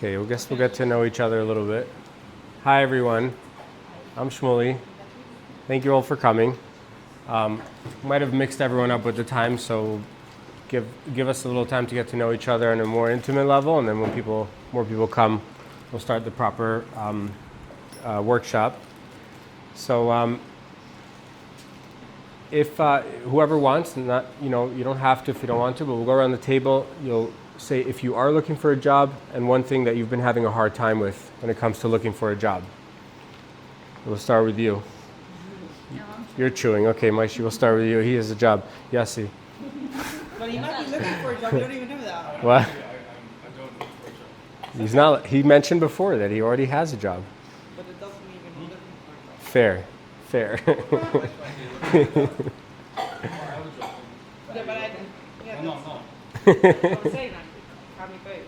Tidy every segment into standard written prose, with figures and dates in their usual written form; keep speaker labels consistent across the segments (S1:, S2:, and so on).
S1: Okay, I guess we'll get to know each other a little bit. Hi, everyone. I'm Shmuli. Thank you all for coming. Might have mixed everyone up with the time, so give us a little time to get to know each other on a more intimate level, and then when more people come, we'll start the proper workshop. So if whoever wants, not you don't have to if you don't want to, but we'll go around the table. You'll say if you are looking for a job and one thing that you've been having a hard time with when it comes to looking for a job. We'll start with you. You're chewing. Okay, Maishi, we'll start with you. He has a job. Yassi.
S2: But he might be looking for a job. You don't even know that.
S1: What?
S3: I don't look for a job.
S1: He's not. He mentioned before that he already has a job.
S2: But it doesn't mean you're not looking for a job.
S1: Fair. Fair.
S2: Yeah, but I didn't. Yeah,
S3: No.
S2: I was saying that. Probably both.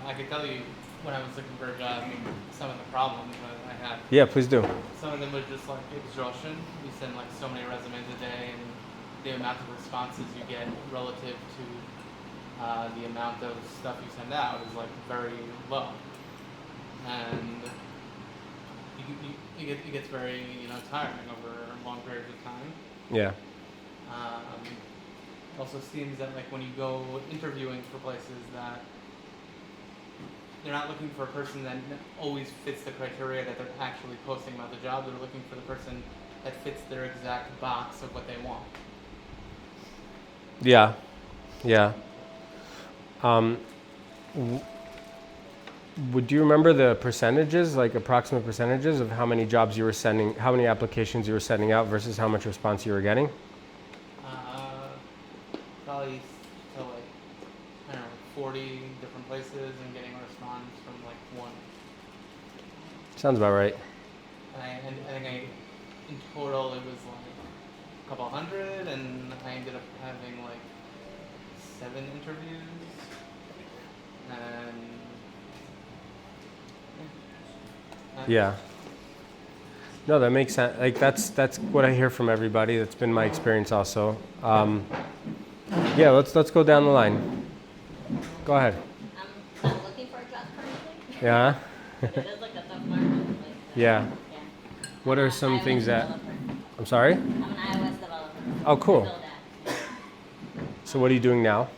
S4: I could tell you when I was looking for a job, some of the problems that I had.
S1: Yeah, please do.
S4: Some of them was just like exhaustion. You send like so many resumes a day, and the amount of responses you get relative to the amount of stuff you send out is like very low, and it gets very tiring over long periods of time.
S1: Yeah.
S4: Also seems that like when you go interviewing for places that they're not looking for a person that always fits the criteria that they're actually posting about the job. They're looking for the person that fits their exact box of what they want.
S1: Yeah. Yeah. Would you remember the percentages, like approximate percentages of how many jobs you were sending, how many applications you were sending out versus how much response you were getting?
S4: Probably to like, I don't know, 40 different places and getting a response from like one.
S1: Sounds about right.
S4: And I think in total it was like a couple hundred, and I ended up having like 7 interviews. And
S1: Yeah. No, that makes sense. Like that's what I hear from everybody. That's been my experience also. Yeah, let's go down the line. Go ahead.
S5: I'm not looking for a job currently.
S1: Yeah.
S5: It is like a tough market.
S1: Yeah.
S5: Yeah.
S1: What are
S5: I'm
S1: some
S5: an
S1: things
S5: iOS
S1: that?
S5: developer.
S1: I'm sorry.
S5: I'm an iOS developer.
S1: Oh, cool.
S5: Still that.
S1: So what are you doing now?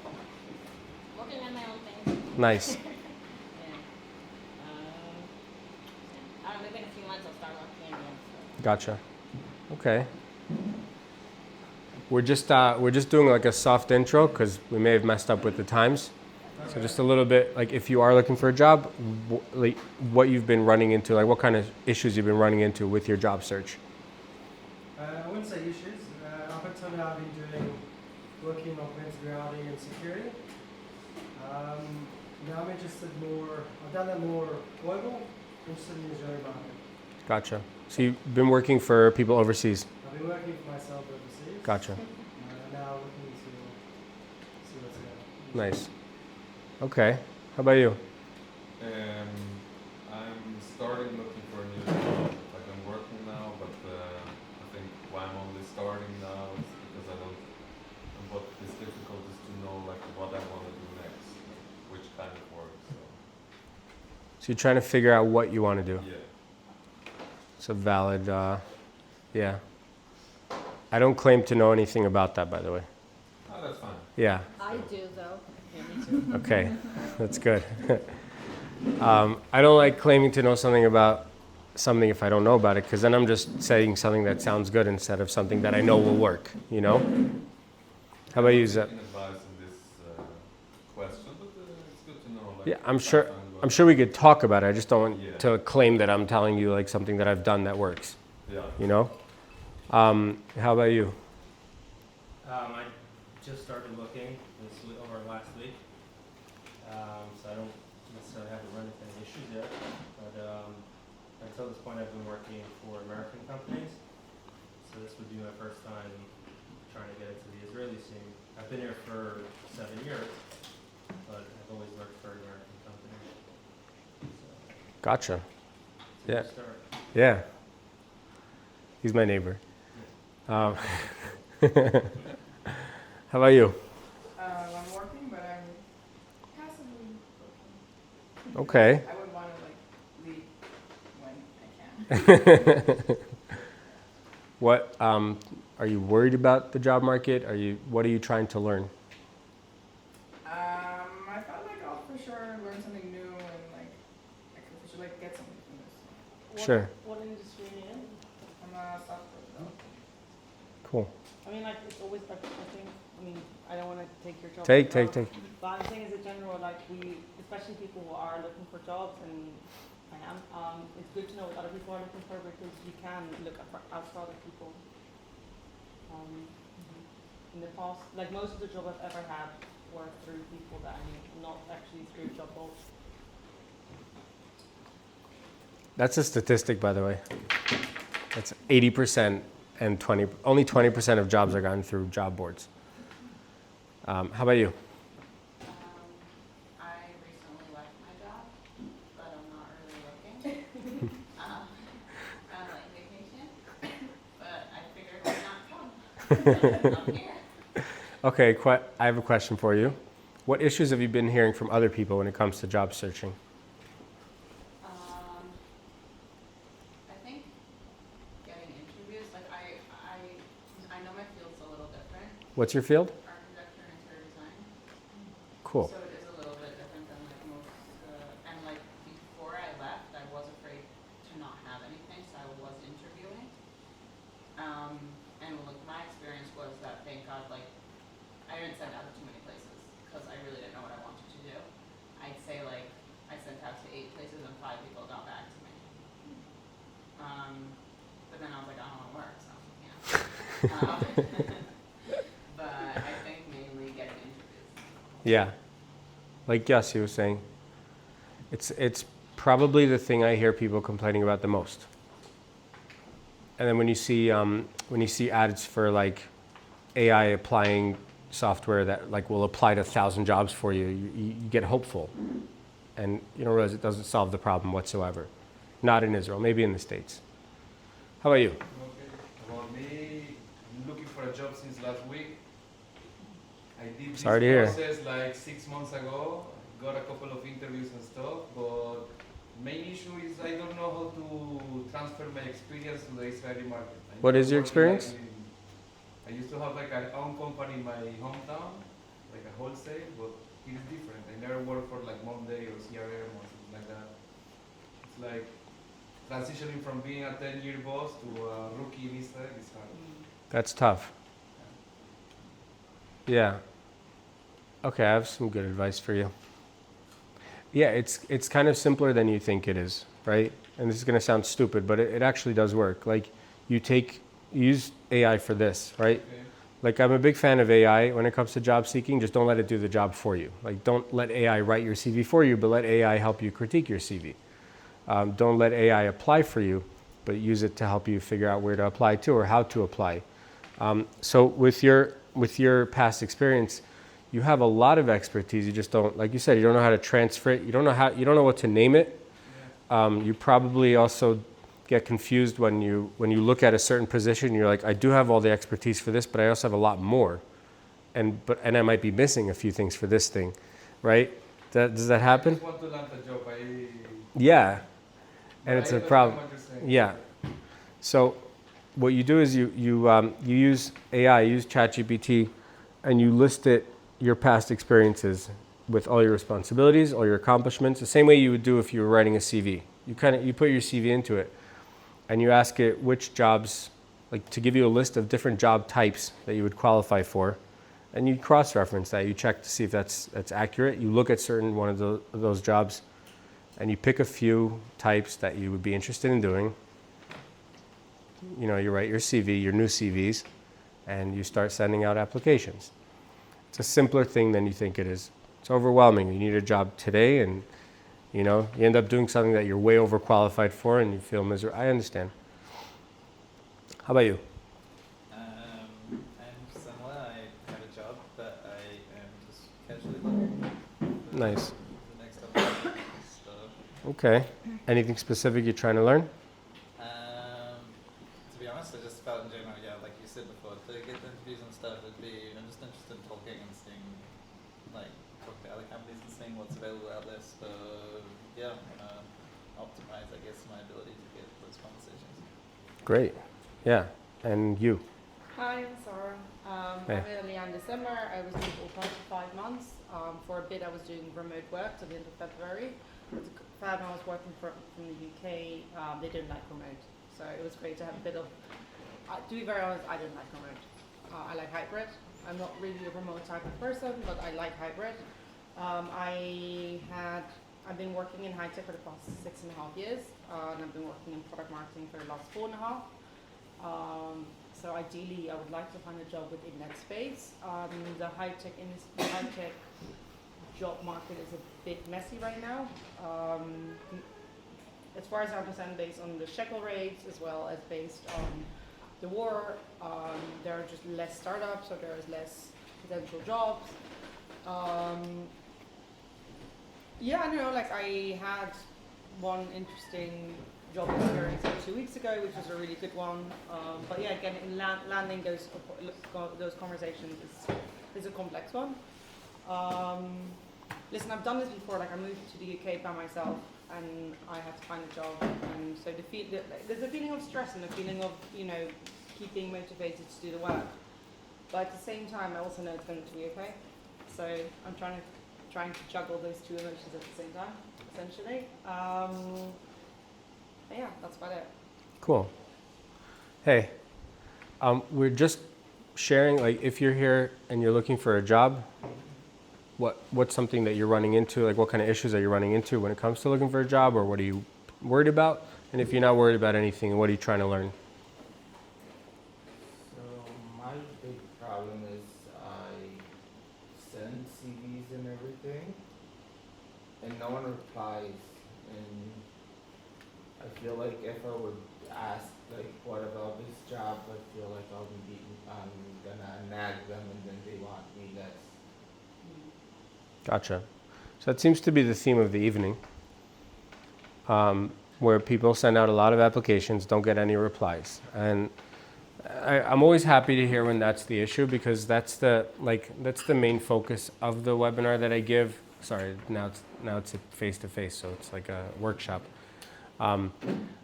S5: Working on my own thing.
S1: Nice.
S5: Yeah. I don't know, maybe in a few months I'll start working again. So.
S1: Gotcha. Okay. We're just doing like a soft intro because we may have messed up with the times. So just a little bit, like if you are looking for a job, like what you've been running into, like what kind of issues you've been running into with your job search.
S6: I wouldn't say issues. Up until now, I've been working on augmented reality and security. Now I'm interested more. I've done that more global. Interested in the Israeli market.
S1: Gotcha. So you've been working for people overseas.
S6: I've been working for myself overseas.
S1: Gotcha.
S6: Now looking to see what's going.
S1: Nice. Okay. How about you?
S3: I'm starting looking for a new job. Like I'm working now, but I think why I'm only starting now is because I don't. And what is difficult is to know like what I want to do next, which kind of work.
S1: So you're trying to figure out what you want to do.
S3: Yeah.
S1: It's a valid, yeah. I don't claim to know anything about that, by the way.
S3: Oh, that's fine.
S1: Yeah.
S5: I do though. Yeah, me too.
S1: Okay. That's good. I don't like claiming to know something about something if I don't know about it, because then I'm just saying something that sounds good instead of something that I know will work, you know? How about you, Zep?
S3: Taking advice in this question, but it's good to know. Like,
S1: Yeah, I'm
S3: what
S1: sure we could talk about it. I just don't want
S3: Yeah.
S1: to claim that I'm telling you like something that I've done that works,
S3: Yeah.
S1: you know? How about you?
S7: I just started looking over last week, so I don't necessarily have to run into any issues yet. But until this point, I've been working for American companies, so this would be my first time trying to get into the Israeli scene. I've been here for 7 years, but I've always worked for an American company. So,
S1: Gotcha.
S7: it's a
S1: Yeah.
S7: good start.
S1: Yeah. He's my neighbor. How about you?
S2: I'm working, but I'm passively
S1: Okay.
S2: I would want to like leave when I can.
S1: What are you worried about the job market? What are you trying to learn?
S2: I felt like I'll for sure learn something new and like I could for sure like get something from this.
S1: Sure.
S8: What industry are you in?
S2: I'm a software developer.
S1: Cool.
S8: I mean, like, it's always like, I think, I mean, I don't want to take your job.
S1: Take.
S8: But I'm saying as a general, like, especially people who are looking for jobs, and I am, it's good to know what other people are looking for because you can look outside of people. In the past, like, most of the jobs I've ever had were through people that I knew, not actually through job boards.
S1: That's a statistic, by the way. That's 80% and only 20% of jobs are gotten through job boards. How about you?
S9: I recently left my job, but I'm not really looking. I'm like vacation, but I figured why not come? I'm here.
S1: Okay, I have a question for you. What issues have you been hearing from other people when it comes to job searching?
S9: I think getting interviews, like I know my field's a little different.
S1: What's your field?
S9: Architecture and interior design.
S1: Cool.
S9: So it is a little bit different than like most, and like before I left, I was afraid to not have anything, so I was interviewing. And like my experience was that, thank God, like I didn't send out to too many places because I really didn't know what I wanted to do. I'd say like I sent out to 8 places and 5 people got back to me. But then I was like, I don't want to work, so yeah. But I think mainly getting interviews.
S1: Yeah. Like Yossi was saying, it's probably the thing I hear people complaining about the most. And then when you see ads for like AI applying software that like will apply to 1,000 jobs for you, you get hopeful, and you don't realize it doesn't solve the problem whatsoever. Not in Israel, maybe in the States. How about you?
S10: Okay. About me, I'm looking for a job since last week. I did
S1: Sorry to
S10: this
S1: hear.
S10: process like 6 months ago. Got a couple of interviews and stuff, but main issue is I don't know how to transfer my experience to the Israeli market.
S1: What is your experience?
S10: I used to have like an own company in my hometown, like a wholesale, but it is different. I never worked for like Monday or CRM or something like that. It's like transitioning from being a 10-year boss to a rookie in Israel is hard.
S1: That's tough. Yeah. Okay, I have some good advice for you. Yeah, it's kind of simpler than you think it is, right? And this is going to sound stupid, but it actually does work. Like you use AI for this, right?
S10: Okay.
S1: Like I'm a big fan of AI when it comes to job seeking. Just don't let it do the job for you. Like don't let AI write your CV for you, but let AI help you critique your CV. Don't let AI apply for you, but use it to help you figure out where to apply to or how to apply. So with your past experience, you have a lot of expertise. You just don't, like you said, you don't know how to transfer it. You don't know what to name it. You probably also get confused when you look at a certain position. You're like, I do have all the expertise for this, but I also have a lot more, and I might be missing a few things for this thing, right? Does that happen?
S10: I just want to land a job.
S1: Yeah, and it's
S10: I
S1: a
S10: understand
S1: problem.
S10: what you're saying.
S1: Yeah. So what you do is you use AI, you use ChatGPT, and you list your past experiences with all your responsibilities, all your accomplishments, the same way you would do if you were writing a CV. You put your CV into it, and you ask it which jobs, like to give you a list of different job types that you would qualify for, and you cross-reference that. You check to see if that's accurate. You look at certain one of those jobs, and you pick a few types that you would be interested in doing. You know, you write your CV, your new CVs, and you start sending out applications. It's a simpler thing than you think it is. It's overwhelming. You need a job today, and you end up doing something that you're way overqualified for, and you feel miserable. I understand. How about you?
S11: I'm similar. I have a job, but I am just casually looking for
S1: Nice.
S11: the next opportunity. So,
S1: Okay. Anything specific you're trying to learn?
S11: to be honest, I just felt in general, yeah, like you said before, to get the interviews and stuff, I'm just interested in talking and seeing, like, talking to other companies and seeing what's available out there. So I guess, my ability to get those conversations.
S1: Great. Yeah. And you?
S8: Hi, I'm Sarah.
S1: Hey.
S8: I'm in Leanne December. I was doing full-time for 5 months. For a bit, I was doing remote work till the end of February. The firm I was working from the UK, they didn't like remote. So it was great to have a bit of, to be very honest, I didn't like remote. I like hybrid. I'm not really a remote type of person, but I like hybrid. I've been working in high tech for the past 6.5 years, and I've been working in product marketing for the last 4.5. So ideally, I would like to find a job within that space. The high tech job market is a bit messy right now. As far as I understand, based on the shekel rates as well as based on the war, there are just less startups, so there is less potential jobs. Yeah, I don't know, like I had one interesting job experience like 2 weeks ago, which was a really good one. But yeah, again, landing those conversations is a complex one. Listen, I've done this before. Like I moved to the UK by myself, and I had to find a job. And so there's a feeling of stress and a feeling of keeping motivated to do the work. But at the same time, I also know it's going to be okay. So I'm trying to juggle those two emotions at the same time, essentially. Yeah, that's about it.
S1: Cool. Hey, we're just sharing, like, if you're here and you're looking for a job, what's something that you're running into? Like, what kind of issues are you running into when it comes to looking for a job, or what are you worried about? And if you're not worried about anything, what are you trying to learn?
S12: So my big problem is I send CVs and everything, and no one replies. And I feel like if I would ask, like, what about this job, I feel like I'm gonna nag them, and then they want me less.
S1: Gotcha. So that seems to be the theme of the evening, where people send out a lot of applications, don't get any replies. And I'm always happy to hear when that's the issue, because that's the main focus of the webinar that I give. Sorry, now it's face-to-face, so it's like a workshop. But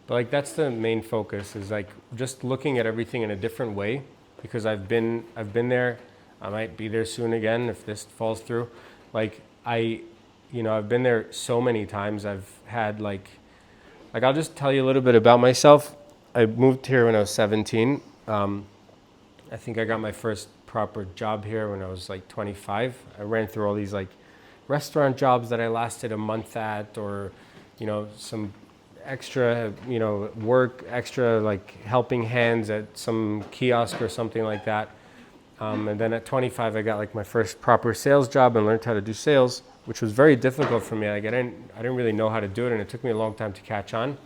S1: like that's the main focus, is like just looking at everything in a different way, because I've been there. I might be there soon again if this falls through. Like I've been there so many times. I've had like I'll just tell you a little bit about myself. I moved here when I was 17. I think I got my first proper job here when I was like 25. I ran through all these like restaurant jobs that I lasted a month at, or some extra work, extra like helping hands at some kiosk or something like that. And then at 25, I got like my first proper sales job and learned how to do sales, which was very difficult for me. Like I didn't really know how to do it, and it took me a long time to catch on.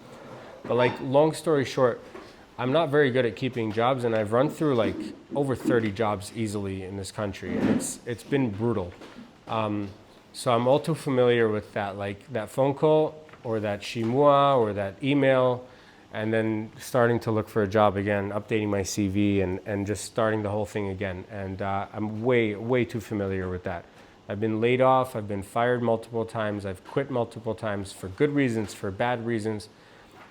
S1: But like long story short, I'm not very good at keeping jobs, and I've run through like over 30 jobs easily in this country, and it's been brutal. So I'm all too familiar with that, like that phone call or that shimua or that email, and then starting to look for a job again, updating my CV and just starting the whole thing again. And I'm way too familiar with that. I've been laid off, I've been fired multiple times, I've quit multiple times for good reasons, for bad reasons.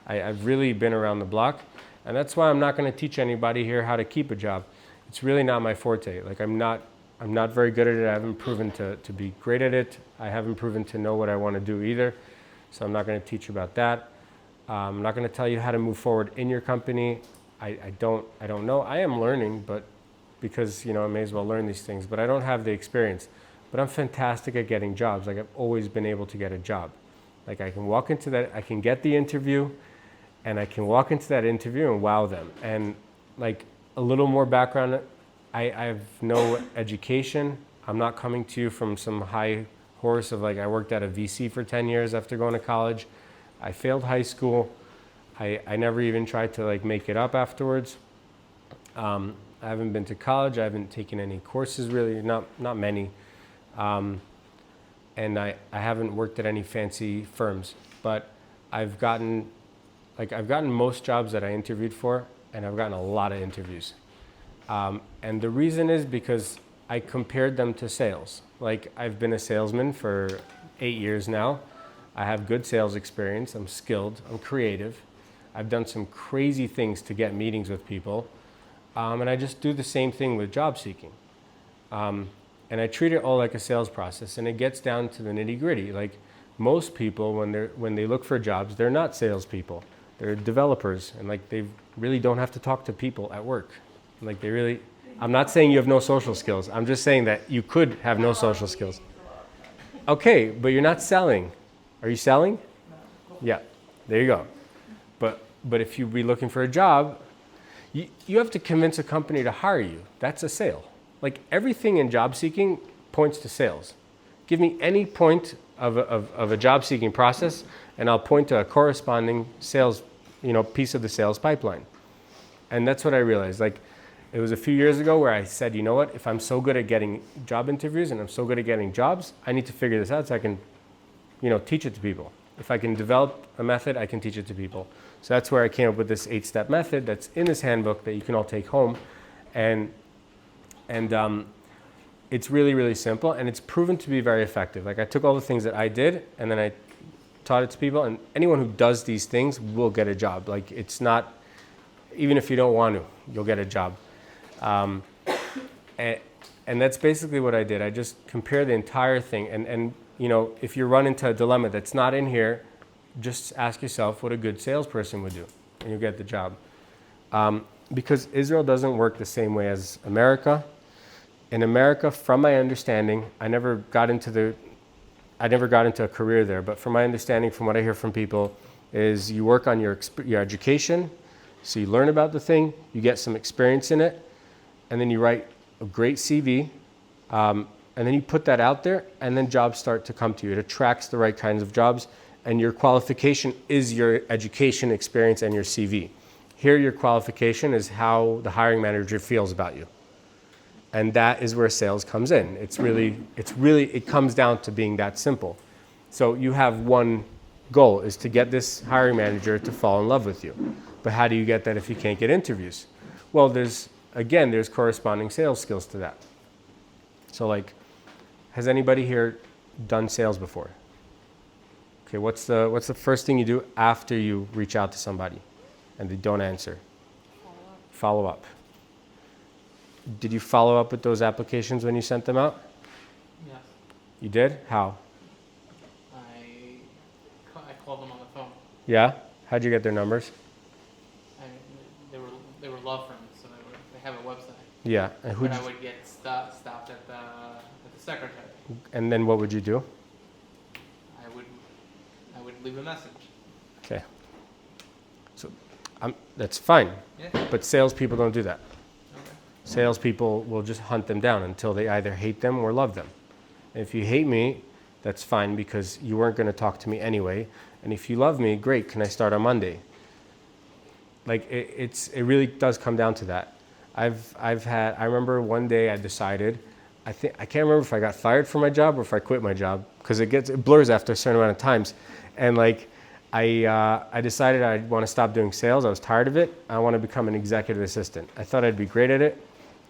S1: I've really been around the block, and that's why I'm not going to teach anybody here how to keep a job. It's really not my forte. Like I'm not very good at it. I haven't proven to be great at it. I haven't proven to know what I want to do either. So I'm not going to teach you about that. I'm not going to tell you how to move forward in your company. I don't know. I am learning, but because I may as well learn these things. But I don't have the experience. But I'm fantastic at getting jobs. Like I've always been able to get a job. Like I can walk into that. I can get the interview, and I can walk into that interview and wow them. And like a little more background. I have no education. I'm not coming to you from some high horse of like I worked at a VC for 10 years after going to college. I failed high school. I never even tried to like make it up afterwards. I haven't been to college. I haven't taken any courses really, not many. And I haven't worked at any fancy firms, but I've gotten most jobs that I interviewed for, and I've gotten a lot of interviews. And the reason is because I compared them to sales. Like I've been a salesman for 8 years now. I have good sales experience. I'm skilled. I'm creative. I've done some crazy things to get meetings with people. And I just do the same thing with job seeking. And I treat it all like a sales process. And it gets down to the nitty gritty. Like most people, when they look for jobs, they're not salespeople. They're developers. And like they really don't have to talk to people at work. Like they really, I'm not saying you have no social skills. I'm just saying that you could have no social skills. Okay, but you're not selling. Are you selling? Yeah, there you go. But if you be looking for a job, you have to convince a company to hire you. That's a sale. Like everything in job seeking points to sales. Give me any point of a job seeking process, and I'll point to a corresponding sales, piece of the sales pipeline. And that's what I realized. Like it was a few years ago where I said, you know what? If I'm so good at getting job interviews and I'm so good at getting jobs, I need to figure this out so I can, teach it to people. If I can develop a method, I can teach it to people. So that's where I came up with this 8-step method that's in this handbook that you can all take home. And it's really, really simple, and it's proven to be very effective. Like I took all the things that I did, and then I taught it to people, and anyone who does these things will get a job. Like it's not, even if you don't want to, you'll get a job. And that's basically what I did. I just compared the entire thing, and if you run into a dilemma that's not in here, just ask yourself what a good salesperson would do, and you'll get the job. Because Israel doesn't work the same way as America. In America, from my understanding, I never got into a career there, but from my understanding, from what I hear from people, is you work on your education, so you learn about the thing, you get some experience in it, and then you write a great CV, and then you put that out there, and then jobs start to come to you. It attracts the right kinds of jobs, and your qualification is your education, experience, and your CV. Here, your qualification is how the hiring manager feels about you. And that is where sales comes in. It comes down to being that simple. So you have one goal, is to get this hiring manager to fall in love with you. But how do you get that if you can't get interviews? Well, there's corresponding sales skills to that. So like, has anybody here done sales before? Okay, what's the first thing you do after you reach out to somebody and they don't answer? Follow up. Did you follow up with those applications when you sent them out?
S4: Yes.
S1: You did? How?
S4: I called them on the phone.
S1: Yeah? How'd you get their numbers?
S4: They were law firms, so they have a website.
S1: Yeah. And
S4: but I would get stopped at the secretary.
S1: And then what would you do?
S4: I would leave a message.
S1: Okay. So that's fine.
S4: Yeah.
S1: But salespeople don't do that.
S4: Okay.
S1: Salespeople will just hunt them down until they either hate them or love them. And if you hate me, that's fine because you weren't going to talk to me anyway. And if you love me, great. Can I start on Monday? Like it really does come down to that. I remember one day I decided, I can't remember if I got fired from my job or if I quit my job because it blurs after a certain amount of times. And like I decided I want to stop doing sales. I was tired of it. I want to become an executive assistant. I thought I'd be great at it.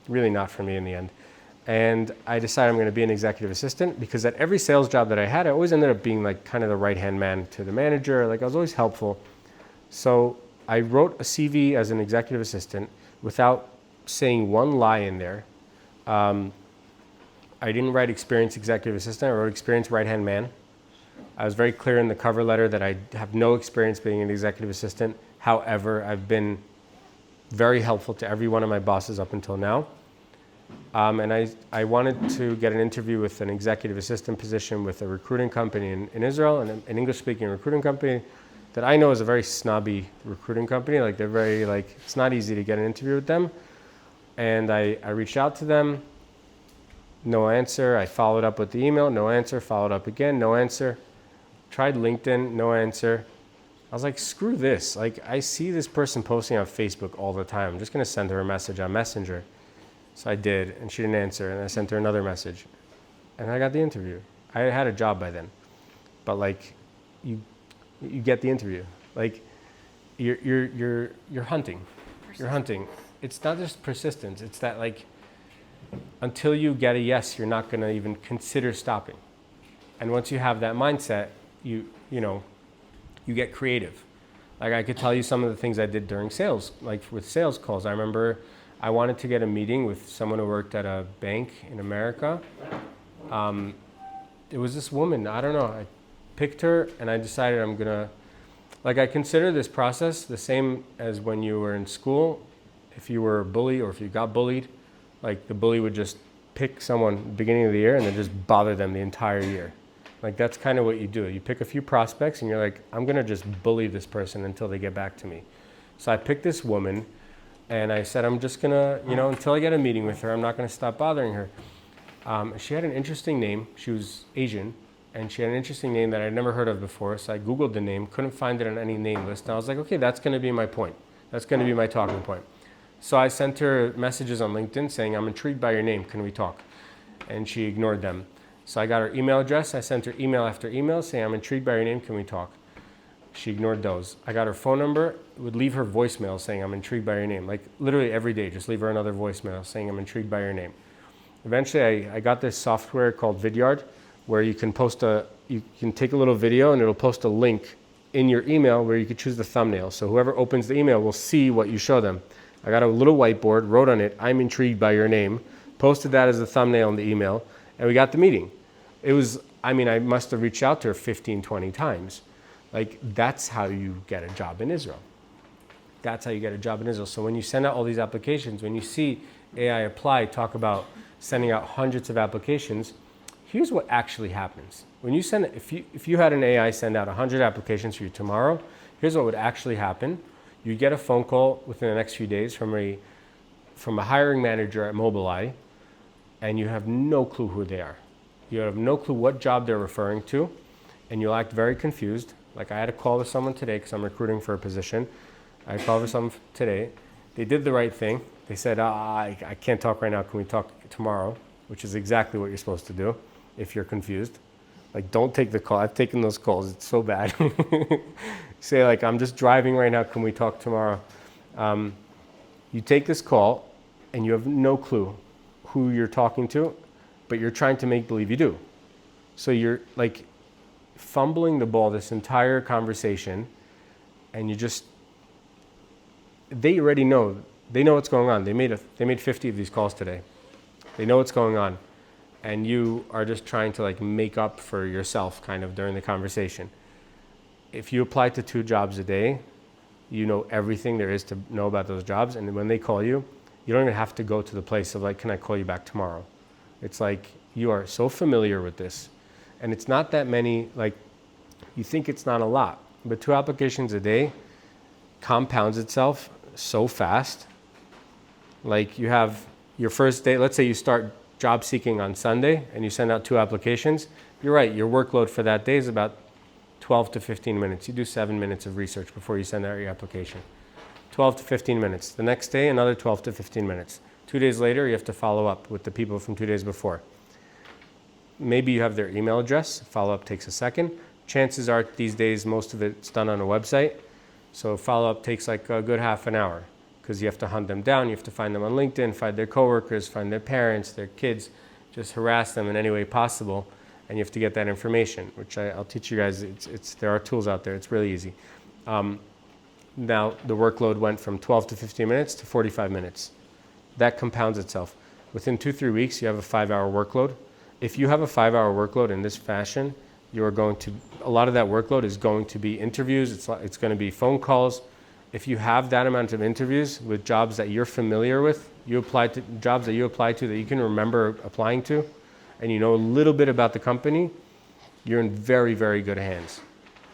S1: Really not for me in the end. And I decided I'm going to be an executive assistant because at every sales job that I had, I always ended up being like kind of the right-hand man to the manager. Like I was always helpful. So I wrote a CV as an executive assistant without saying one lie in there. I didn't write experienced executive assistant. I wrote experienced right-hand man. I was very clear in the cover letter that I have no experience being an executive assistant. However, I've been very helpful to every one of my bosses up until now. And I wanted to get an interview with an executive assistant position with a recruiting company in Israel, and an English-speaking recruiting company that I know is a very snobby recruiting company. Like they're very it's not easy to get an interview with them. And I reached out to them, no answer. I followed up with the email, no answer. Followed up again, no answer. Tried LinkedIn, no answer. I was like, screw this. Like I see this person posting on Facebook all the time. I'm just gonna send her a message on Messenger. So I did, and she didn't answer, and I sent her another message, and I got the interview. I had a job by then, but like, you get the interview. Like, you're hunting. You're hunting. It's not just persistence. It's that like, until you get a yes, you're not gonna even consider stopping. And once you have that mindset, you know, you get creative. Like I could tell you some of the things I did during sales, like with sales calls. I remember I wanted to get a meeting with someone who worked at a bank in America. It was this woman, I don't know, I picked her and I decided I'm gonna, like I consider this process the same as when you were in school. If you were a bully or if you got bullied, like the bully would just pick someone at the beginning of the year and then just bother them the entire year. Like that's kind of what you do. You pick a few prospects and you're like, I'm gonna just bully this person until they get back to me. So I picked this woman and I said, I'm just gonna, you know, until I get a meeting with her, I'm not gonna stop bothering her. She had an interesting name. She was Asian and she had an interesting name that I'd never heard of before. So I Googled the name, couldn't find it on any name list. And I was like, okay, that's gonna be my point. That's gonna be my talking point. So I sent her messages on LinkedIn saying, I'm intrigued by your name, can we talk? And she ignored them. So I got her email address, I sent her email after email saying, I'm intrigued by your name, can we talk? She ignored those. I got her phone number, would leave her voicemail saying, I'm intrigued by your name. Like literally every day, just leave her another voicemail saying, I'm intrigued by your name. Eventually I got this software called Vidyard where you can you can take a little video and it'll post a link in your email where you can choose the thumbnail. So whoever opens the email will see what you show them. I got a little whiteboard, wrote on it, I'm intrigued by your name, posted that as a thumbnail in the email, and we got the meeting. It was, I mean, I must have reached out to her 15, 20 times. Like, that's how you get a job in Israel. That's how you get a job in Israel. So when you send out all these applications, when you see AI Apply talk about sending out hundreds of applications, here's what actually happens. When you send, if you had an AI send out 100 applications for you tomorrow, here's what would actually happen. You get a phone call within the next few days from a hiring manager at Mobileye, and you have no clue who they are. You have no clue what job they're referring to, and you'll act very confused. Like I had a call with someone today because I'm recruiting for a position. I called with someone today. They did the right thing. They said, I can't talk right now. Can we talk tomorrow? Which is exactly what you're supposed to do if you're confused. Like, don't take the call. I've taken those calls. It's so bad. Say, like, I'm just driving right now. Can we talk tomorrow? You take this call, and you have no clue who you're talking to, but you're trying to make believe you do. So you're, like, fumbling the ball this entire conversation, and you just... They already know. They know what's going on. They made 50 of these calls today. They know what's going on. And you are just trying to like make up for yourself kind of during the conversation. If you apply to 2 jobs a day, you know everything there is to know about those jobs. And when they call you, you don't even have to go to the place of like, can I call you back tomorrow? It's like you are so familiar with this. And it's not that many, like you think it's not a lot, but 2 applications a day compounds itself so fast. Like you have your first day, let's say you start job seeking on Sunday and you send out 2 applications, you're right, your workload for that day is about 12 to 15 minutes. You do 7 minutes of research before you send out your application. 12 to 15 minutes. The next day, another 12 to 15 minutes. 2 days later, you have to follow up with the people from 2 days before. Maybe you have their email address. Follow-up takes a second. Chances are these days, most of it's done on a website. So follow-up takes like a good half an hour because you have to hunt them down. You have to find them on LinkedIn, find their coworkers, find their parents, their kids, just harass them in any way possible. And you have to get that information, which I'll teach you guys. There are tools out there. It's really easy. Now the workload went from 12 to 15 minutes to 45 minutes. That compounds itself. Within 2-3 weeks, you have a 5-hour workload. If you have a 5-hour workload in this fashion, you are going to, a lot of that workload is going to be interviews. It's going to be phone calls. If you have that amount of interviews with jobs that you're familiar with, you apply to jobs that you apply to that you can remember applying to, and you know a little bit about the company, you're in very, very good hands.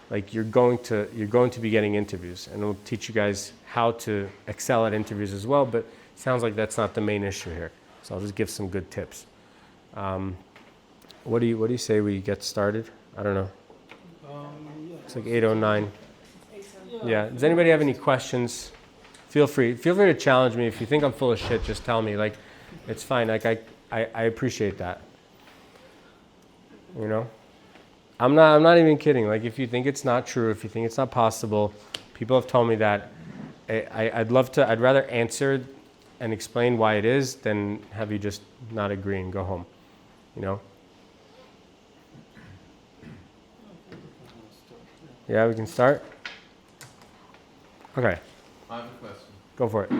S1: Like you're going to be getting interviews, and we'll teach you guys how to excel at interviews as well. But it sounds like that's not the main issue here. So I'll just give some good tips. What do you say we get started? I don't know. It's like 8:09. Yeah. Does anybody have any questions? Feel free to challenge me. If you think I'm full of shit, just tell me. Like, it's fine. Like I appreciate that. You know, I'm not even kidding. Like, if you think it's not true, if you think it's not possible, people have told me that. I'd rather answer and explain why it is than have you just not agree and go home. You know. Yeah, we can start. Okay,
S3: I have a question.
S1: go for it.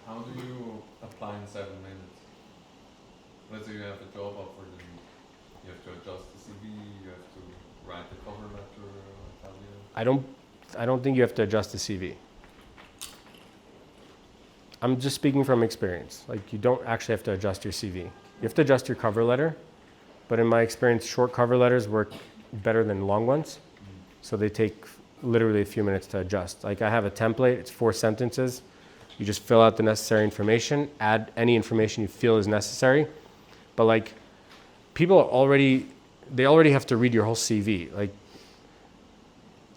S3: How do you apply in 7 minutes? Let's say you have a job offer, then you have to adjust the CV, you have to write the cover letter, tell you.
S1: I don't think you have to adjust the CV. I'm just speaking from experience. Like, you don't actually have to adjust your CV. You have to adjust your cover letter, but in my experience, short cover letters work better than long ones. So they take literally a few minutes to adjust. Like, I have a template, it's 4 sentences. You just fill out the necessary information, add any information you feel is necessary. But like, people they already have to read your whole CV. Like,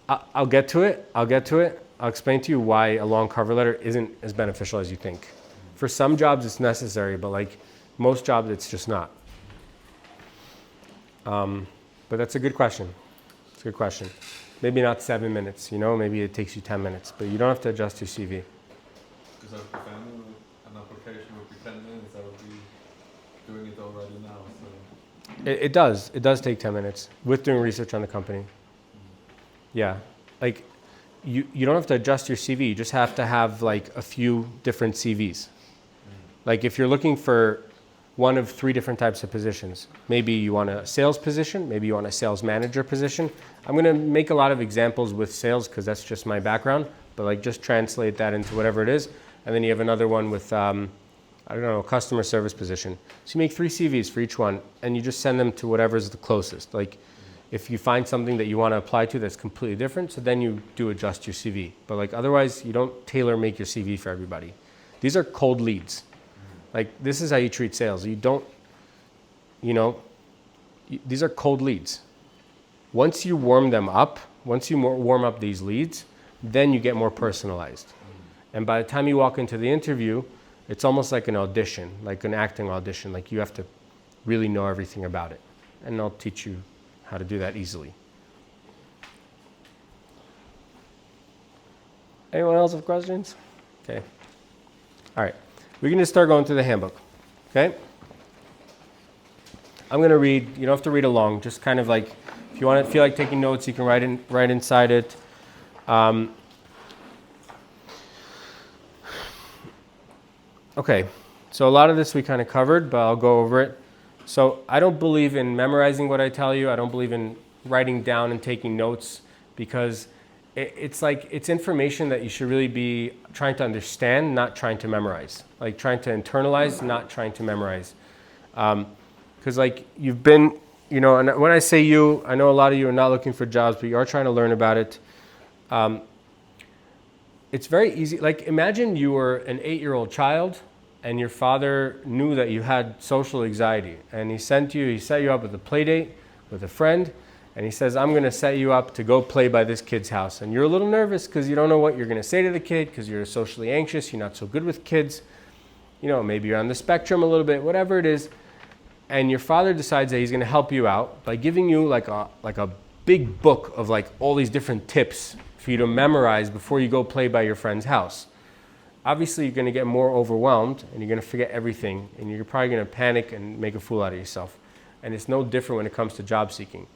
S1: I'll get to it. I'll explain to you why a long cover letter isn't as beneficial as you think. For some jobs it's necessary, but like most jobs it's just not. But that's a good question. It's a good question. Maybe not 7 minutes, maybe it takes you 10 minutes, but you don't have to adjust your CV.
S3: Because if an application would be 10 minutes, I would be doing it already now. So.
S1: It does take 10 minutes with doing research on the company. Yeah, like you don't have to adjust your CV, you just have to have like a few different CVs. Like if you're looking for one of 3 different types of positions, maybe you want a sales position, maybe you want a sales manager position. I'm going to make a lot of examples with sales because that's just my background, but like just translate that into whatever it is. And then you have another one with, a customer service position. So you make 3 CVs for each one and you just send them to whatever's the closest. Like if you find something that you want to apply to that's completely different, so then you do adjust your CV. But like otherwise, you don't tailor make your CV for everybody. These are cold leads. Like this is how you treat sales. You don't, these are cold leads. Once you warm them up, once you warm up these leads, then you get more personalized. And by the time you walk into the interview, it's almost like an audition, like an acting audition. Like you have to really know everything about it. And I'll teach you how to do that easily. Anyone else have questions? Okay. All right. We can just start going through the handbook. Okay? I'm going to read. You don't have to read along. Just kind of like, if you want to feel like taking notes, you can write inside it. Okay. So a lot of this we kind of covered, but I'll go over it. So I don't believe in memorizing what I tell you. I don't believe in writing down and taking notes because it's like it's information that you should really be trying to understand, not trying to memorize. Like trying to internalize, not trying to memorize. Because like you've been, and when I say you, I know a lot of you are not looking for jobs, but you are trying to learn about it. It's very easy. Like imagine you were an 8-year-old child and your father knew that you had social anxiety and he set you up with a play date with a friend and he says, I'm going to set you up to go play by this kid's house. And you're a little nervous because you don't know what you're going to say to the kid because you're socially anxious, you're not so good with kids, maybe you're on the spectrum a little bit, whatever it is. And your father decides that he's going to help you out by giving you like a big book of like all these different tips for you to memorize before you go play by your friend's house. Obviously, you're going to get more overwhelmed and you're going to forget everything and you're probably going to panic and make a fool out of yourself. And it's no different when it comes to job seeking.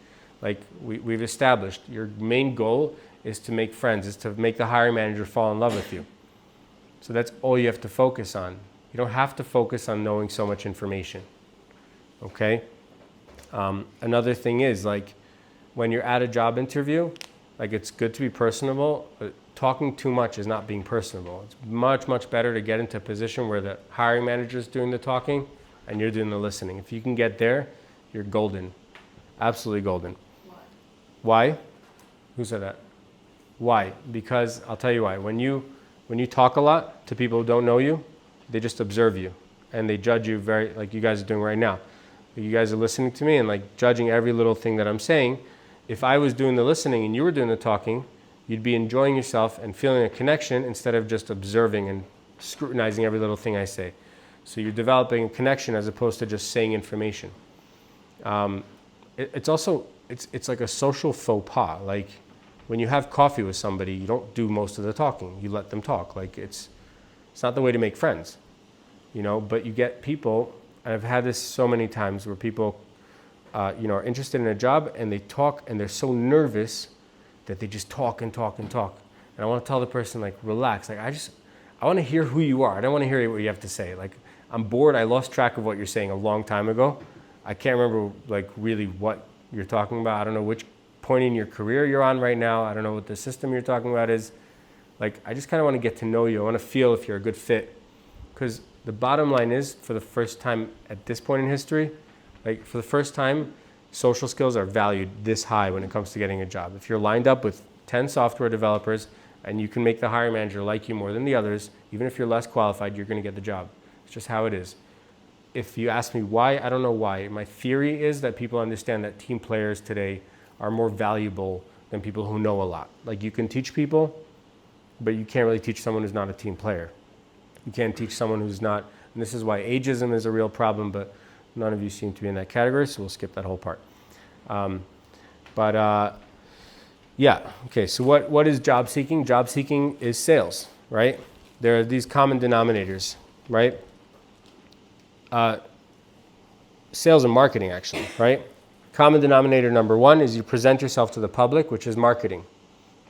S1: Like we've established, your main goal is to make friends, is to make the hiring manager fall in love with you. So that's all you have to focus on. You don't have to focus on knowing so much information. Okay? Another thing is like when you're at a job interview, like it's good to be personable, but talking too much is not being personable. It's much, much better to get into a position where the hiring manager is doing the talking and you're doing the listening. If you can get there, you're golden. Absolutely golden. Why? Who said that? Why? Because I'll tell you why. When you talk a lot to people who don't know you, they just observe you and they judge you very, like you guys are doing right now. You guys are listening to me and like judging every little thing that I'm saying. If I was doing the listening and you were doing the talking, you'd be enjoying yourself and feeling a connection instead of just observing and scrutinizing every little thing I say. So you're developing a connection as opposed to just saying information. It's also, it's like a social faux pas. Like when you have coffee with somebody, you don't do most of the talking. You let them talk. Like it's not the way to make friends, but you get people, and I've had this so many times where people, are interested in a job and they talk and they're so nervous that they just talk and talk and talk. And I want to tell the person, like, relax. Like, I want to hear who you are. I don't want to hear what you have to say. Like, I'm bored. I lost track of what you're saying a long time ago. I can't remember, like, really what you're talking about. I don't know which point in your career you're on right now. I don't know what the system you're talking about is. Like, I just kind of want to get to know you. I want to feel if you're a good fit. Because the bottom line is, for the first time at this point in history, like, for the first time, social skills are valued this high when it comes to getting a job. If you're lined up with 10 software developers and you can make the hiring manager like you more than the others, even if you're less qualified, you're going to get the job. It's just how it is. If you ask me why, I don't know why. My theory is that people understand that team players today are more valuable than people who know a lot. Like, you can teach people, but you can't really teach someone who's not a team player. You can't teach someone who's not, and this is why ageism is a real problem, but none of you seem to be in that category, so we'll skip that whole part. Yeah, okay, so what is job seeking? Job seeking is sales, right? There are these common denominators, right? Sales and marketing, actually, right? Common denominator number one is you present yourself to the public, which is marketing,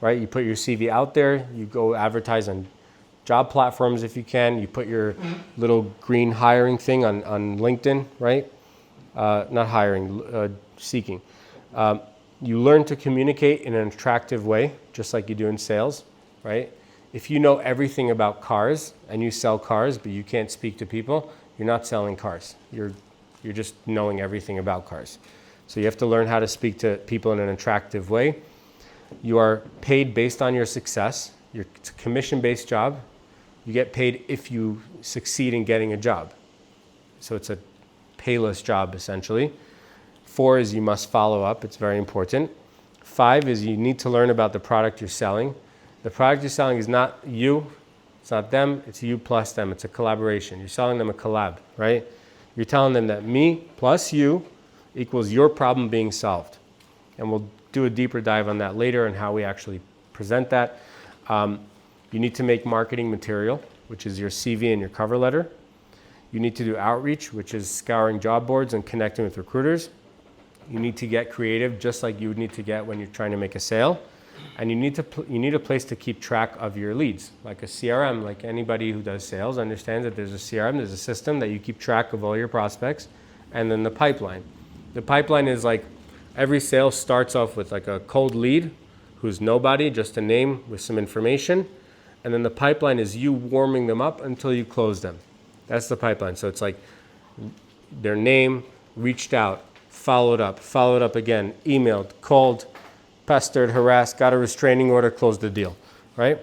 S1: right? You put your CV out there, you go advertise on job platforms if you can, you put your little green hiring thing on LinkedIn, right? Not hiring, seeking. You learn to communicate in an attractive way, just like you do in sales, right? If you know everything about cars and you sell cars, but you can't speak to people, you're not selling cars. You're just knowing everything about cars. So you have to learn how to speak to people in an attractive way. You are paid based on your success. It's a commission-based job. You get paid if you succeed in getting a job. So it's a payless job, essentially. 4 is you must follow up. It's very important. 5 is you need to learn about the product you're selling. The product you're selling is not you. It's not them. It's you plus them. It's a collaboration. You're selling them a collab, right? You're telling them that me plus you equals your problem being solved. And we'll do a deeper dive on that later and how we actually present that. You need to make marketing material, which is your CV and your cover letter. You need to do outreach, which is scouring job boards and connecting with recruiters. You need to get creative, just like you would need to get when you're trying to make a sale. And you need a place to keep track of your leads, like a CRM. Like anybody who does sales understands that there's a CRM, there's a system that you keep track of all your prospects, and then the pipeline. The pipeline is like every sale starts off with like a cold lead, who's nobody, just a name with some information, and then the pipeline is you warming them up until you close them. That's the pipeline. So it's like their name, reached out, followed up again, emailed, called, pestered, harassed, got a restraining order, closed the deal, right?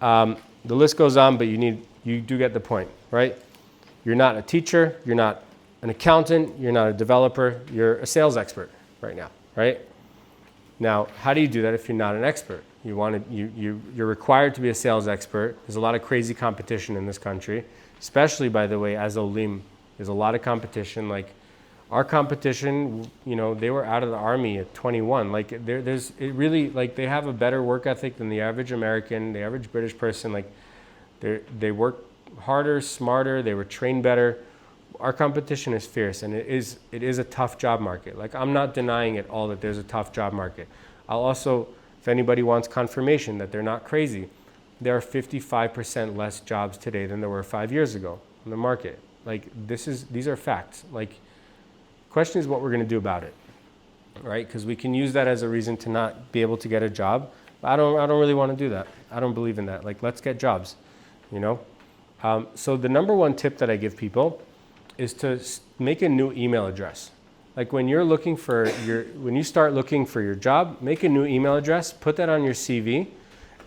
S1: The list goes on, but you do get the point, right? You're not a teacher, you're not an accountant, you're not a developer, you're a sales expert right now, right? Now, how do you do that if you're not an expert? You're required to be a sales expert. There's a lot of crazy competition in this country, especially, by the way, as Olim. There's a lot of competition. Like our competition, they were out of the army at 21. Like they have a better work ethic than the average American, the average British person. Like they work harder, smarter. They were trained better. Our competition is fierce, and it is a tough job market. Like I'm not denying at all that there's a tough job market. I'll also, if anybody wants confirmation that they're not crazy, there are 55% less jobs today than there were 5 years ago in the market. Like these are facts. Like, question is what we're going to do about it, right? Because we can use that as a reason to not be able to get a job. But I don't really want to do that. I don't believe in that. Like, let's get jobs, So the number one tip that I give people is to make a new email address. Like when you start looking for your job, make a new email address, put that on your CV,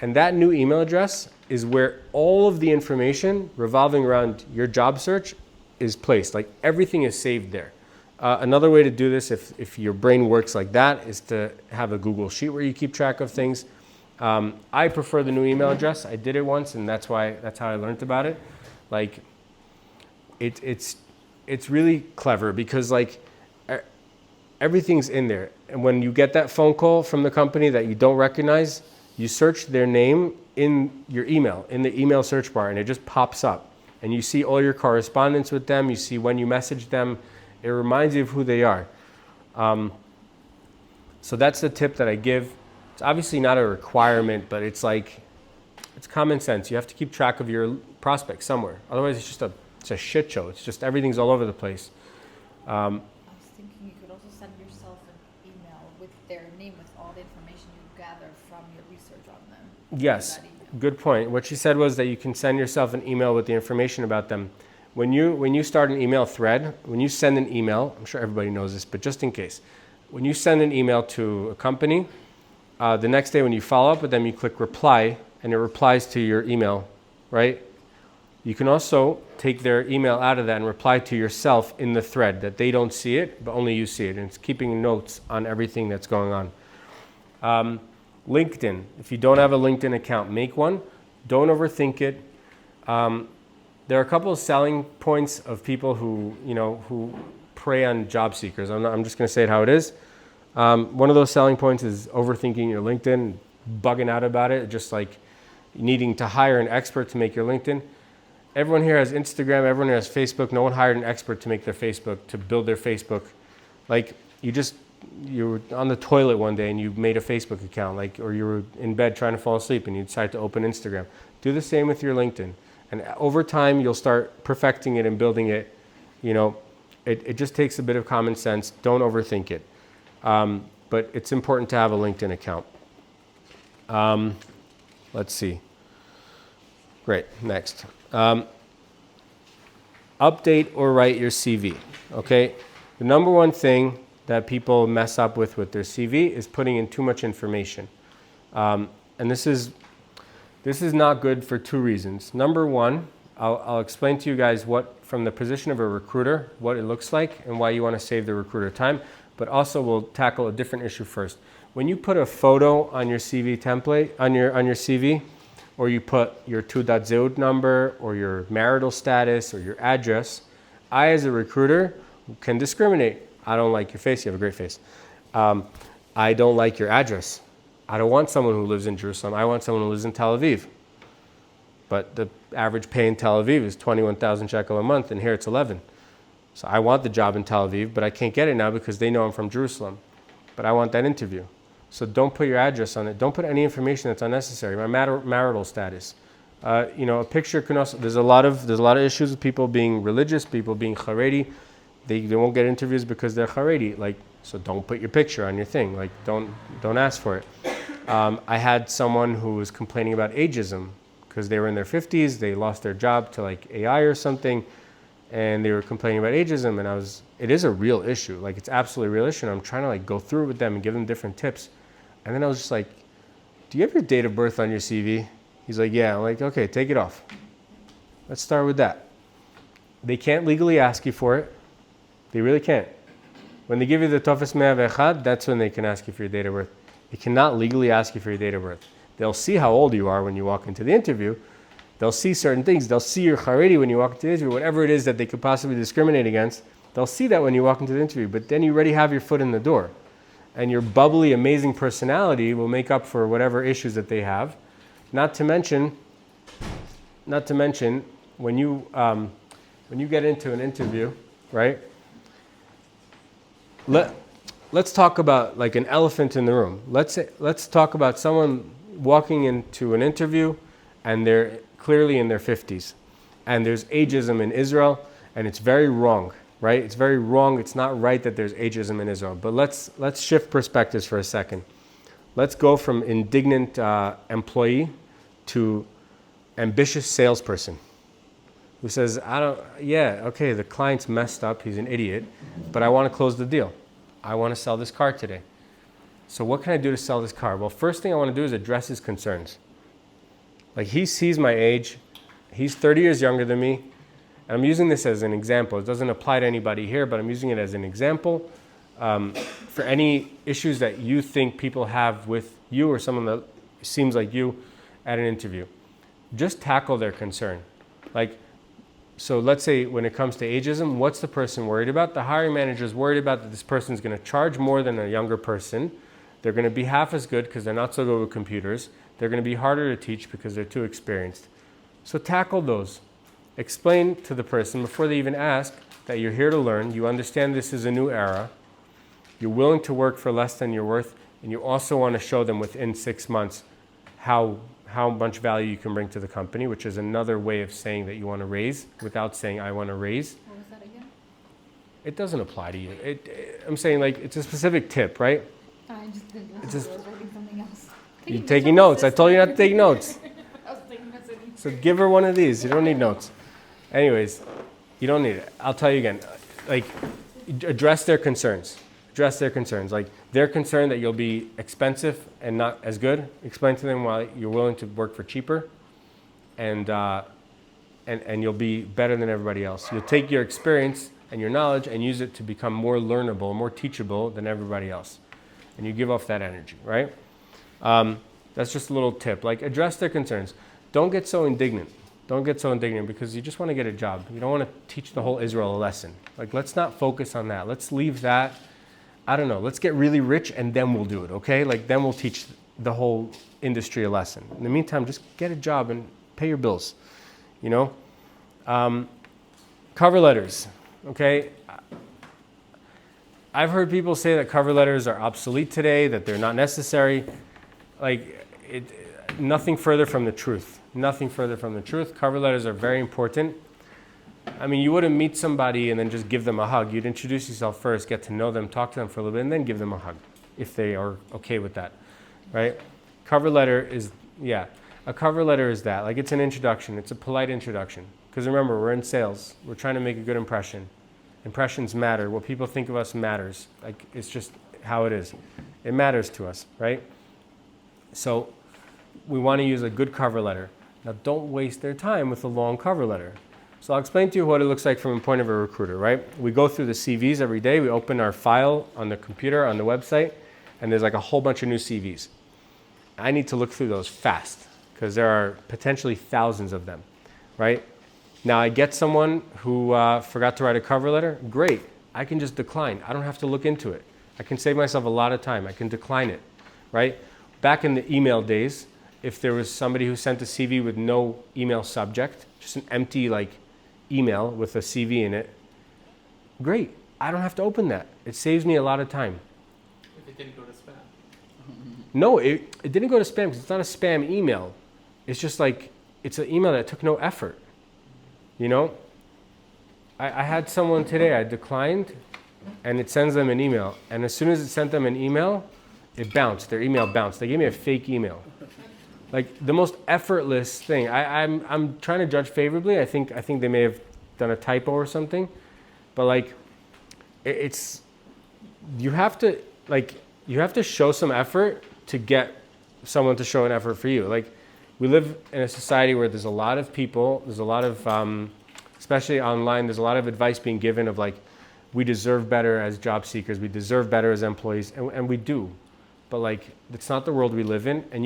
S1: and that new email address is where all of the information revolving around your job search is placed. Like everything is saved there. Another way to do this, if your brain works like that, is to have a Google Sheet where you keep track of things. I prefer the new email address. I did it once, and that's how I learned about it. Like, it's really clever because like everything's in there. And when you get that phone call from the company that you don't recognize, you search their name in your email, in the email search bar, and it just pops up. And you see all your correspondence with them. You see when you message them. It reminds you of who they are. So that's the tip that I give. It's obviously not a requirement, but it's like, it's common sense. You have to keep track of your prospects somewhere. Otherwise, it's a shit show. It's just everything's all over the place.
S13: I was thinking you could also send yourself an email with their name, with all the information you gather from your research on them.
S1: Yes, good point. What she said was that you can send yourself an email with the information about them. When you start an email thread, when you send an email, I'm sure everybody knows this, but just in case, when you send an email to a company, the next day when you follow up with them, you click reply, and it replies to your email, right? You can also take their email out of that and reply to yourself in the thread, that they don't see it, but only you see it. And it's keeping notes on everything that's going on. LinkedIn. If you don't have a LinkedIn account, make one. Don't overthink it. There are a couple of selling points of people who prey on job seekers. I'm just going to say it how it is. One of those selling points is overthinking your LinkedIn, bugging out about it, just like needing to hire an expert to make your LinkedIn. Everyone here has Instagram, everyone here has Facebook. No one hired an expert to make their Facebook, to build their Facebook. Like you were on the toilet one day and you made a Facebook account, or you were in bed trying to fall asleep and you decided to open Instagram. Do the same with your LinkedIn. And over time, you'll start perfecting it and building it. It just takes a bit of common sense. Don't overthink it. But it's important to have a LinkedIn account. Let's see. Great, next. Update or write your CV, okay? The number one thing that people mess up with their CV is putting in too much information. And this is not good for two reasons. Number one, I'll explain to you guys from the position of a recruiter, what it looks like and why you want to save the recruiter time, but also we'll tackle a different issue first. When you put a photo on your CV template, on your CV, or you put your Teudat Zehut number or your marital status or your address, I as a recruiter can discriminate. I don't like your face, you have a great face. I don't like your address. I don't want someone who lives in Jerusalem. I want someone who lives in Tel Aviv. But the average pay in Tel Aviv is 21,000 shekel a month, and here it's 11. So I want the job in Tel Aviv, but I can't get it now because they know I'm from Jerusalem. But I want that interview. So don't put your address on it. Don't put any information that's unnecessary. My marital status. A picture can also. There's a lot of issues with people being religious, people being Haredi. They won't get interviews because they're Haredi. So don't put your picture on your thing. Don't ask for it. I had someone who was complaining about ageism because they were in their 50s. They lost their job to AI or something, and they were complaining about ageism. And it is a real issue. It's absolutely a real issue. And I'm trying to go through it with them and give them different tips. And then I was just like, do you have your date of birth on your CV? He's like, yeah. I'm like, okay, take it off. Let's start with that. They can't legally ask you for it. They really can't. When they give you the Tofes 101, that's when they can ask you for your date of birth. They cannot legally ask you for your date of birth. They'll see how old you are when you walk into the interview. They'll see certain things. They'll see your Haredi when you walk into the interview, whatever it is that they could possibly discriminate against. They'll see that when you walk into the interview, but then you already have your foot in the door. And your bubbly, amazing personality will make up for whatever issues that they have. Not to mention, when you get into an interview, right? Let's talk about an elephant in the room. Let's talk about someone walking into an interview, and they're clearly in their 50s, and there's ageism in Israel, and it's very wrong. Right? It's very wrong. It's not right that there's ageism in Israel. But let's shift perspectives for a second. Let's go from indignant employee to ambitious salesperson who says, the client's messed up. He's an idiot, but I want to close the deal. I want to sell this car today. So what can I do to sell this car? Well, first thing I want to do is address his concerns. He sees my age. He's 30 years younger than me. I'm using this as an example. It doesn't apply to anybody here, but I'm using it as an example for any issues that you think people have with you or someone that seems like you at an interview. Just tackle their concern. So let's say when it comes to ageism, what's the person worried about? The hiring manager is worried about that this person is going to charge more than a younger person. They're going to be half as good because they're not so good with computers. They're going to be harder to teach because they're too experienced. So tackle those. Explain to the person before they even ask that you're here to learn. You understand this is a new era. You're willing to work for less than you're worth. And you also want to show them within 6 months how much value you can bring to the company, which is another way of saying that you want to raise without saying I want to raise.
S13: What was that again?
S1: It doesn't apply to you. I'm saying like it's a specific tip, right?
S13: I just didn't
S1: It's
S13: listen.
S1: just-
S13: I was writing something else.
S1: You're taking notes. I told you not to take notes.
S13: I was taking notes.
S1: So give her one of these. You don't need notes. Anyways, you don't need it. I'll tell you again. Like, address their concerns. Address their concerns. Like, they're concerned that you'll be expensive and not as good. Explain to them why you're willing to work for cheaper, and you'll be better than everybody else. You'll take your experience and your knowledge and use it to become more learnable, more teachable than everybody else. And you give off that energy, right? That's just a little tip. Like, address their concerns. Don't get so indignant. Don't get so indignant because you just want to get a job. You don't want to teach the whole Israel a lesson. Like, let's not focus on that. Let's leave that. I don't know. Let's get really rich and then we'll do it, okay? Like, then we'll teach the whole industry a lesson. In the meantime, just get a job and pay your bills, you know? Cover letters, okay? I've heard people say that cover letters are obsolete today, that they're not necessary. Like, nothing further from the truth. Nothing further from the truth. Cover letters are very important. I mean, you wouldn't meet somebody and then just give them a hug. You'd introduce yourself first, get to know them, talk to them for a little bit, and then give them a hug, if they are okay with that, right? Cover letter is, a cover letter is that. Like, it's an introduction. It's a polite introduction. Because remember, we're in sales. We're trying to make a good impression. Impressions matter. What people think of us matters. Like, it's just how it is. It matters to us, right? So we want to use a good cover letter. Now, don't waste their time with a long cover letter. So I'll explain to you what it looks like from the point of a recruiter, right? We go through the CVs every day. We open our file on the computer, on the website, and there's like a whole bunch of new CVs. I need to look through those fast because there are potentially thousands of them, right? Now, I get someone who forgot to write a cover letter. Great. I can just decline. I don't have to look into it. I can save myself a lot of time. I can decline it, right? Back in the email days, if there was somebody who sent a CV with no email subject, just an empty like email with a CV in it, great. I don't have to open that. It saves me a lot of time.
S4: If it didn't go to spam.
S1: No, it didn't go to spam because it's not a spam email. It's just like, it's an email that took no effort. You know? I had someone today, I declined, and it sends them an email. And as soon as it sent them an email, it bounced. Their email bounced. They gave me a fake email. Like, the most effortless thing. I'm trying to judge favorably. I think they may have done a typo or something. But like, you have to show some effort to get someone to show an effort for you. Like, we live in a society where there's a lot of people, there's a lot of, especially online, there's a lot of advice being given of like, we deserve better as job seekers, we deserve better as employees, and we do. But like, it's not the world we live in. And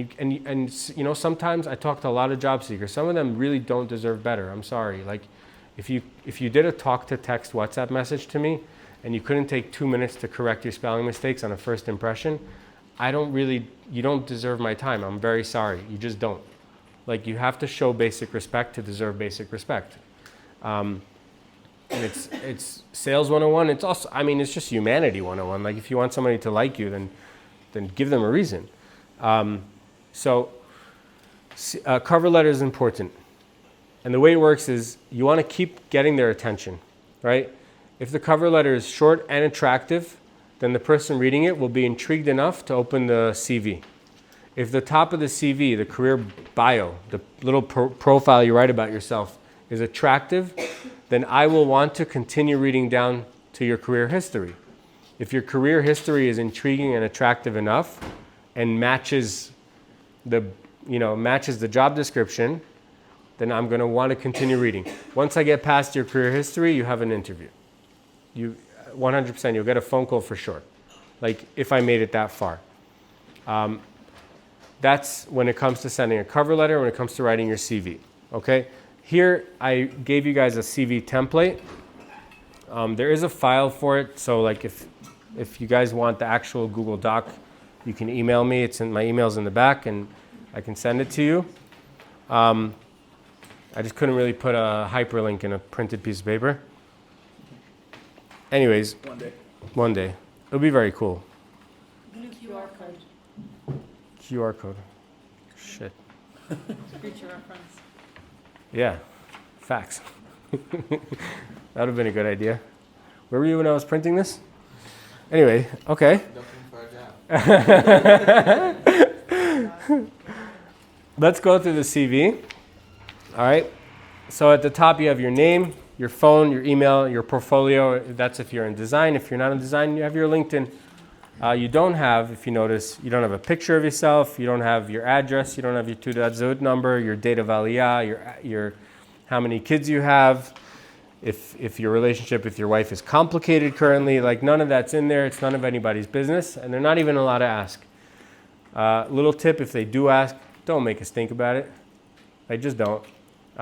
S1: you know, sometimes I talk to a lot of job seekers. Some of them really don't deserve better. I'm sorry. Like, if you did a talk to text WhatsApp message to me, and you couldn't take 2 minutes to correct your spelling mistakes on a first impression, you don't deserve my time. I'm very sorry. You just don't. Like, you have to show basic respect to deserve basic respect. And it's sales 101. It's also, I mean, it's just humanity 101. Like, if you want somebody to like you, then give them a reason. So cover letter is important. And the way it works is you want to keep getting their attention, right? If the cover letter is short and attractive, then the person reading it will be intrigued enough to open the CV. If the top of the CV, the career bio, the little profile you write about yourself is attractive, then I will want to continue reading down to your career history. If your career history is intriguing and attractive enough and matches the job description, then I'm going to want to continue reading. Once I get past your career history, you have an interview. 100%, you'll get a phone call for sure. Like, if I made it that far. That's when it comes to sending a cover letter, when it comes to writing your CV, okay? Here, I gave you guys a CV template. There is a file for it, so like if you guys want the actual Google Doc, you can email me. My email's in the back, and I can send it to you. I just couldn't really put a hyperlink in a printed piece of paper. Anyways, one day. It'll be very cool.
S13: QR
S8: QR code.
S1: QR code. Shit.
S8: Future reference.
S1: Yeah, facts. That would have been a good idea. Where were you when I was printing this? Anyway, okay.
S12: Looking for a job.
S1: Let's go through the CV. All right. So at the top you have your name, your phone, your email, your portfolio. That's if you're in design. If you're not in design, you have your LinkedIn. You don't have, if you notice, you don't have a picture of yourself. You don't have your address. You don't have your Teudat Zehut number, your date of aliyah, your how many kids you have. If your relationship with your wife is complicated currently, like none of that's in there. It's none of anybody's business, and they're not even allowed to ask. Little tip: if they do ask, don't make us think about it. Like, just don't.